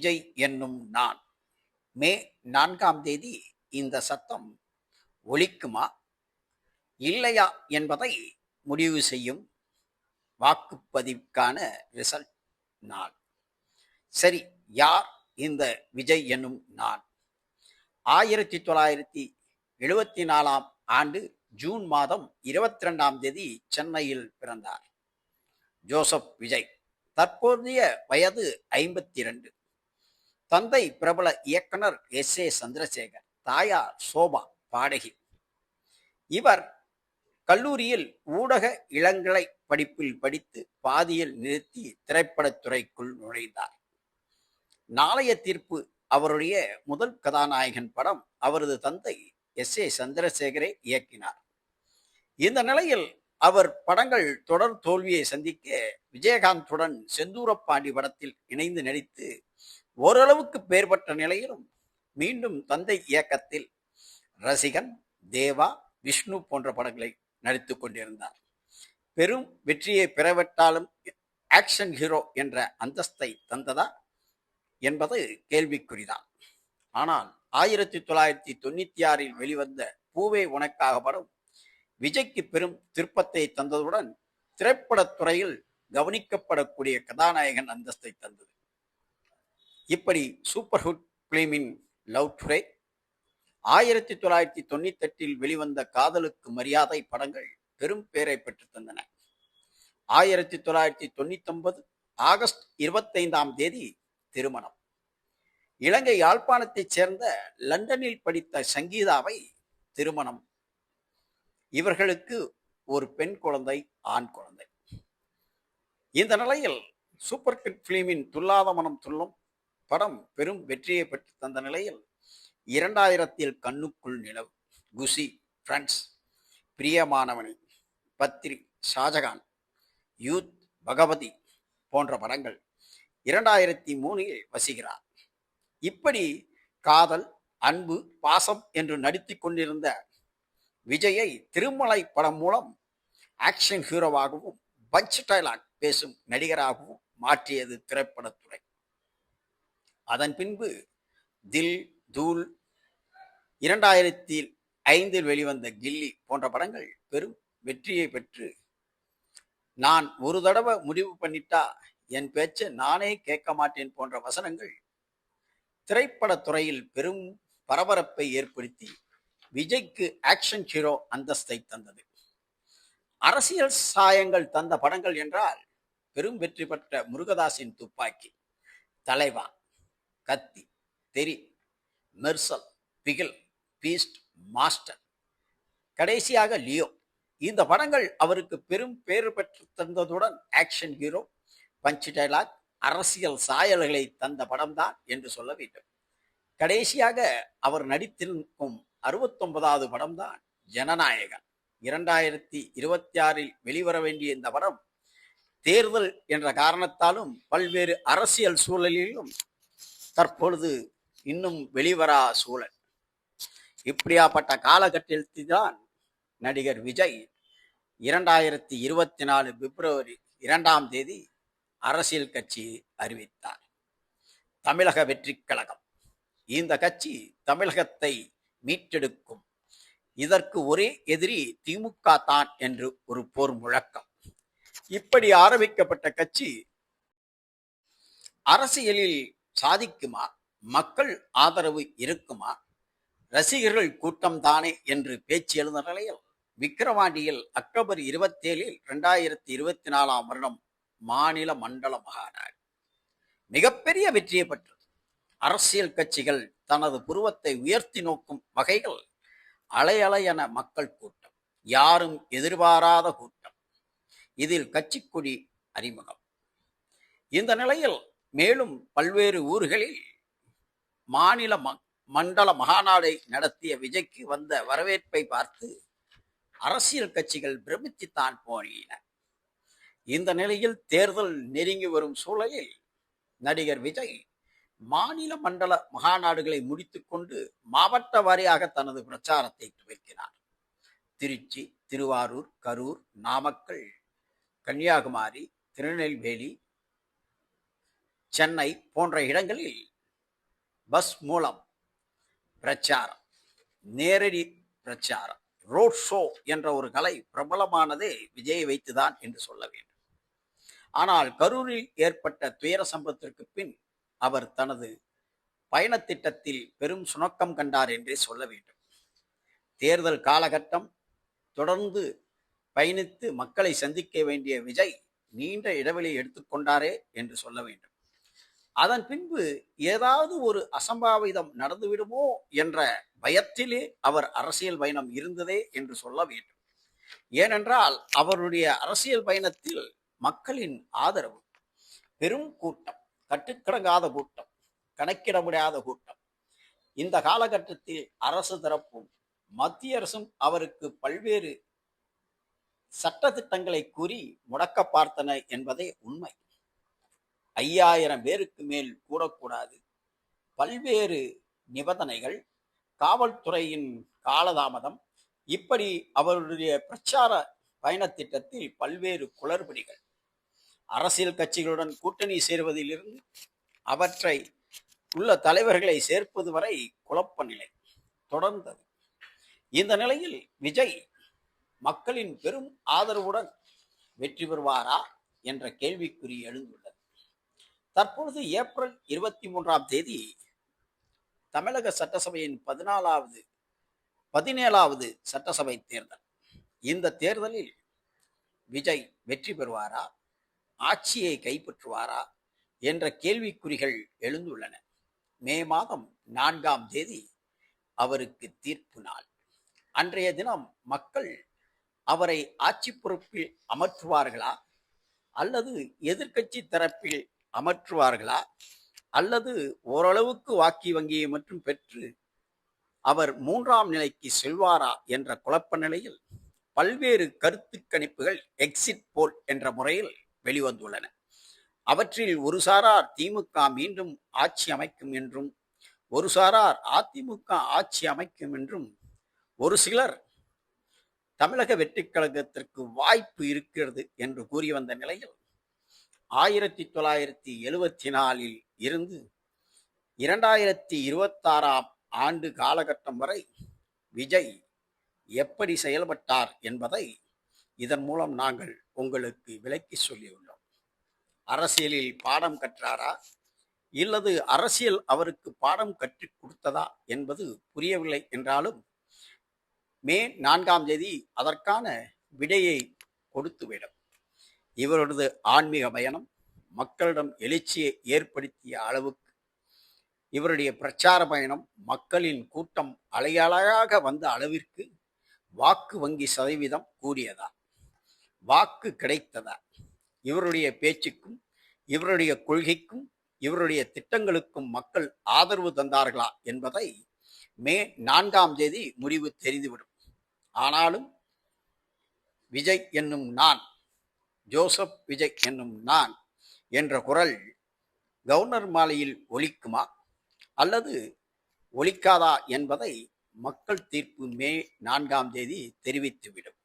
விஜய் என்னும் நான். மே 4ஆம் தேதி இந்த சத்தம் ஒலிக்குமா இல்லையா என்பதை முடிவு செய்யும் வாக்குப்பதிவுக்கான ரிசல்ட் நாள். சரி, யார் இந்த விஜய் என்னும் நான்? 1974ஆம் ஆண்டு ஜூன் மாதம் 22ஆம் தேதி சென்னையில் பிறந்தார் ஜோசப் விஜய். தற்போதைய வயது 52. தந்தை பிரபல இயக்குனர் எஸ். ஏ. சந்திரசேகர், தாயார் சோபா, பாடகி. இவர் கல்லூரியில் ஊடக இளங்கலை படிப்பில் படித்து பாதியில் நிறுத்தி திரைப்படத்துறைக்குள் நுழைந்தார். நாளைய தீர்ப்பு அவருடைய முதல் கதாநாயகன் படம். அவரது தந்தை எஸ். ஏ. சந்திரசேகரை இயக்கினார். இந்த நிலையில் அவர் படங்கள் தொடர் தோல்வியை சந்திக்க விஜயகாந்துடன் செந்தூரப்பாண்டி படத்தில் இணைந்து நடித்து ஓரளவுக்கு பெயர் பெற்ற நிலையிலும் மீண்டும் தந்தை இயக்கத்தில் ரசிகன், தேவா, விஷ்ணு போன்ற படங்களை நடித்துக் கொண்டிருந்தார். பெரும் வெற்றியை பெறவிட்டாலும் ஆக்ஷன் ஹீரோ என்ற அந்தஸ்தை தந்ததா என்பது கேள்விக்குறிதான். ஆனால் 1996இல் வெளிவந்த பூவே உனக்காக படம் விஜய்க்கு பெரும் திருப்பத்தை தந்ததுடன் திரைப்படத்துறையில் கவனிக்கப்படக்கூடிய கதாநாயகன் அந்தஸ்தை தந்தது. இப்படி சூப்பர் ஹிட் பிலிமின் லவ் டுடே, 1998இல் வெளிவந்த காதலுக்கு மரியாதை படங்கள் பெரும் பெயரை பெற்று தந்தன. 1999 ஆகஸ்ட் 25ஆம் தேதி திருமணம். இலங்கை யாழ்ப்பாணத்தைச் சேர்ந்த லண்டனில் படித்த சங்கீதாவை திருமணம். இவர்களுக்கு ஒரு பெண் குழந்தை, ஆண் குழந்தை. இந்த நிலையில் சூப்பர் ஹிட் பிலிமின் துல்லாத மனம் துள்ளும் படம் பெரும் வெற்றியை பெற்று தந்த நிலையில் 2000இல் கண்ணுக்குள் நிலவு, குஷி, ஃப்ரெண்ட்ஸ், பிரியமானவனி, பத்ரி, ஷாஜகான், யூத், பகவதி போன்ற படங்கள் 2003இல் வசிக்கிறார். இப்படி காதல், அன்பு, பாசம் என்று நடித்துக் கொண்டிருந்த விஜயை திருமலை படம் மூலம் ஆக்ஷன் ஹீரோவாகவும் பஞ்ச் டைலாக் பேசும் நடிகராகவும் மாற்றியது திரைப்படத்துறை. அதன் பின்பு தில், தூள், 2005இல் வெளிவந்த கில்லி போன்ற படங்கள் பெரும் வெற்றியை பெற்று, நான் ஒரு தடவை முடிவு பண்ணிட்டா என் பேச்சை நானே கேட்க மாட்டேன் போன்ற வசனங்கள் திரைப்படத்துறையில் பெரும் பரபரப்பை ஏற்படுத்தி விஜய்க்கு ஆக்ஷன் ஹீரோ அந்தஸ்தை தந்தது. அரசியல் சாயங்கள் தந்த படங்கள் என்றால் பெரும் வெற்றி பெற்ற முருகதாஸின் துப்பாக்கி, தலைவா, கத்தி, தெரி, மெர்சல், பிகில், பீஸ்ட், மாஸ்டர், கடைசியாக லியோ. இந்த படங்கள் அவருக்கு பெரும் பேறு பெற்று தந்ததுடன் ஆக்ஷன் ஹீரோ, பஞ்ச் டைலாக், அரசியல் சாயல்களை தந்த படம்தான் என்று சொல்ல வேண்டும். கடைசியாக அவர் நடித்திருக்கும் 69வது படம்தான் ஜனநாயகன். 2026இல் வெளிவர வேண்டிய இந்த படம் தேர்தல் என்ற காரணத்தாலும் பல்வேறு அரசியல் சூழலிலும் தற்பொழுது இன்னும் வெளிவரா சூழல். இப்படியாப்பட்ட காலகட்டத்தில் தான் நடிகர் விஜய் 2024 பிப்ரவரி 2ஆம் தேதி அரசியல் கட்சியை அறிவித்தார், தமிழக வெற்றி கழகம். இந்த கட்சி தமிழகத்தை மீட்டெடுக்கும். இதற்கு ஒரே எதிரி திமுக தான் என்று ஒரு போர் முழக்கம். இப்படி ஆரம்பிக்கப்பட்ட கட்சி அரசியலில் சாதிக்குமா, மக்கள் ஆதரவு இருக்குமா, ரசிகர்கள் கூட்டம் தானே என்று பேச்சு எழுந்த நிலையில் விக்கிரவாண்டியில் அக்டோபர் 27இல் 2024ஆம் வருடம் மாநில மண்டல மகாநாடு மிகப்பெரிய வெற்றியை பெற்றது. அரசியல் கட்சிகள் தனது புருவத்தை உயர்த்தி நோக்கும் வகைகள் அலையலை என மக்கள் கூட்டம், யாரும் எதிர்பாராத கூட்டம். இதில் கட்சி கொடி அறிமுகம். இந்த நிலையில் மேலும் பல்வேறு ஊர்களில் மாநில மண்டல மகாநாடை நடத்திய விஜய்க்கு வந்த வரவேற்பை பார்த்து அரசியல் கட்சிகள் பிரமித்துத்தான் போயின. இந்த நிலையில் தேர்தல் நெருங்கி வரும் சூழலில் நடிகர் விஜய் மாநில மண்டல மகாநாடுகளை முடித்துக்கொண்டு மாவட்ட வாரியாக தனது பிரச்சாரத்தை துவக்கினார். திருச்சி, திருவாரூர், கரூர், நாமக்கல், கன்னியாகுமரி, திருநெல்வேலி, சென்னை போன்ற இடங்களில் பஸ் மூலம் பிரச்சாரம், நேரடி பிரச்சாரம், ரோட் ஷோ என்ற ஒரு கலை பிரபலமானதே விஜயை வைத்துதான் என்று சொல்ல வேண்டும். ஆனால் கரூரில் ஏற்பட்ட துயர சம்பவத்திற்கு பின் அவர் தனது பயணத்திட்டத்தில் பெரும் சுணக்கம் கண்டார் என்றே சொல்ல வேண்டும். தேர்தல் காலகட்டம் தொடர்ந்து பயணித்து மக்களை சந்திக்க வேண்டிய விஜய் நீண்ட இடைவெளி எடுத்துக்கொண்டாரே என்று சொல்ல வேண்டும். அதன் பின்பு ஏதாவது ஒரு அசம்பாவிதம் நடந்துவிடுமோ என்ற பயத்திலே அவர் அரசியல் பயணம் இருந்ததே என்று சொல்ல வேண்டும். ஏனென்றால் அவருடைய அரசியல் பயணத்தில் மக்களின் ஆதரவு, பெரும் கூட்டம், கட்டுக்கடங்காத கூட்டம், கணக்கிட முடியாத கூட்டம். இந்த காலகட்டத்தில் அரசு தரப்பும் மத்திய அரசும் அவருக்கு பல்வேறு சட்ட திட்டங்களை கூறி முடக்க பார்த்தன என்பதே உண்மை. 5000 பேருக்கு மேல் கூடக்கூடாது, பல்வேறு நிபந்தனைகள், காவல்துறையின் காலதாமதம், இப்படி அவருடைய பிரச்சார பயணத்திட்டத்தில் பல்வேறு குளறுபடிகள், அரசியல் கட்சிகளுடன் கூட்டணி சேர்வதிலிருந்து அவற்றை உள்ள தலைவர்களை சேர்ப்பது வரை குழப்ப நிலை தொடர்ந்தது. இந்த நிலையில் விஜய் மக்களின் பெரும் ஆதரவுடன் வெற்றி பெறுவாரா என்ற கேள்விக்குறி எழுந்துள்ளது. தற்பொழுது ஏப்ரல் 23ஆம் தேதி தமிழக சட்டசபையின் 17வது சட்டசபை தேர்தல். இந்த தேர்தலில் விஜய் வெற்றி பெறுவாரா, ஆட்சியை கைப்பற்றுவாரா என்ற கேள்விக்குறிகள் எழுந்துள்ளன. மே மாதம் 4ஆம் தேதி அவருக்கு தீர்ப்பு நாள். அன்றைய தினம் மக்கள் அவரை ஆட்சி பொறுப்பில் அமர்த்துவார்களா, அல்லது எதிர்க்கட்சி தரப்பில் அமர்த்துவார்களா, அல்லது ஓரளவுக்கு வாக்கு வங்கியை மட்டும் பெற்று அவர் 3ஆம் நிலைக்கு செல்வாரா என்ற குழப்ப நிலையில் பல்வேறு கருத்து கணிப்புகள் எக்ஸிட் போல் என்ற முறையில் வெளிவந்துள்ளன. அவற்றில் ஒரு சாரார் திமுக மீண்டும் ஆட்சி அமைக்கும் என்றும், ஒரு சாரார் அதிமுக ஆட்சி அமைக்கும் என்றும், ஒரு சிலர் தமிழக வெற்றிக் கழகத்திற்கு வாய்ப்பு இருக்கிறது என்று கூறி வந்த நிலையில் 1974 இருந்து 2026ஆம் ஆண்டு காலகட்டம் வரை விஜய் எப்படி செயல்பட்டார் என்பதை இதன் மூலம் நாங்கள் உங்களுக்கு விளக்கி சொல்லியுள்ளோம். அரசியலில் பாடம் கற்றாரா, இல்லது அரசியல் அவருக்கு பாடம் கற்றுக் கொடுத்ததா என்பது புரியவில்லை என்றாலும் மே 4ஆம் தேதி அதற்கான விடையை கொடுத்துவிடும். இவரது ஆன்மீக பயணம் மக்களிடம் எழுச்சியை ஏற்படுத்திய அளவுக்கு இவருடைய பிரச்சார பயணம் மக்களின் கூட்டம் அலையலையாக வந்த அளவிற்கு வாக்கு வங்கி சதவீதம் கூடியதா, வாக்கு கிடைத்ததா, இவருடைய பேச்சுக்கும் இவருடைய கொள்கைக்கும் இவருடைய திட்டங்களுக்கும் மக்கள் ஆதரவு தந்தார்களா என்பதை மே 4ஆம் தேதி முடிவு தெரிந்துவிடும். ஆனாலும் விஜய் என்னும் நான், ஜோசப் விஜய் என்னும் நான் என்ற குரல் கவர்னர் மாலையில் ஒலிக்குமா அல்லது ஒலிக்காதா என்பதை மக்கள் தீர்ப்பு மே 4ஆம் தேதி தெரிவித்துவிடும்.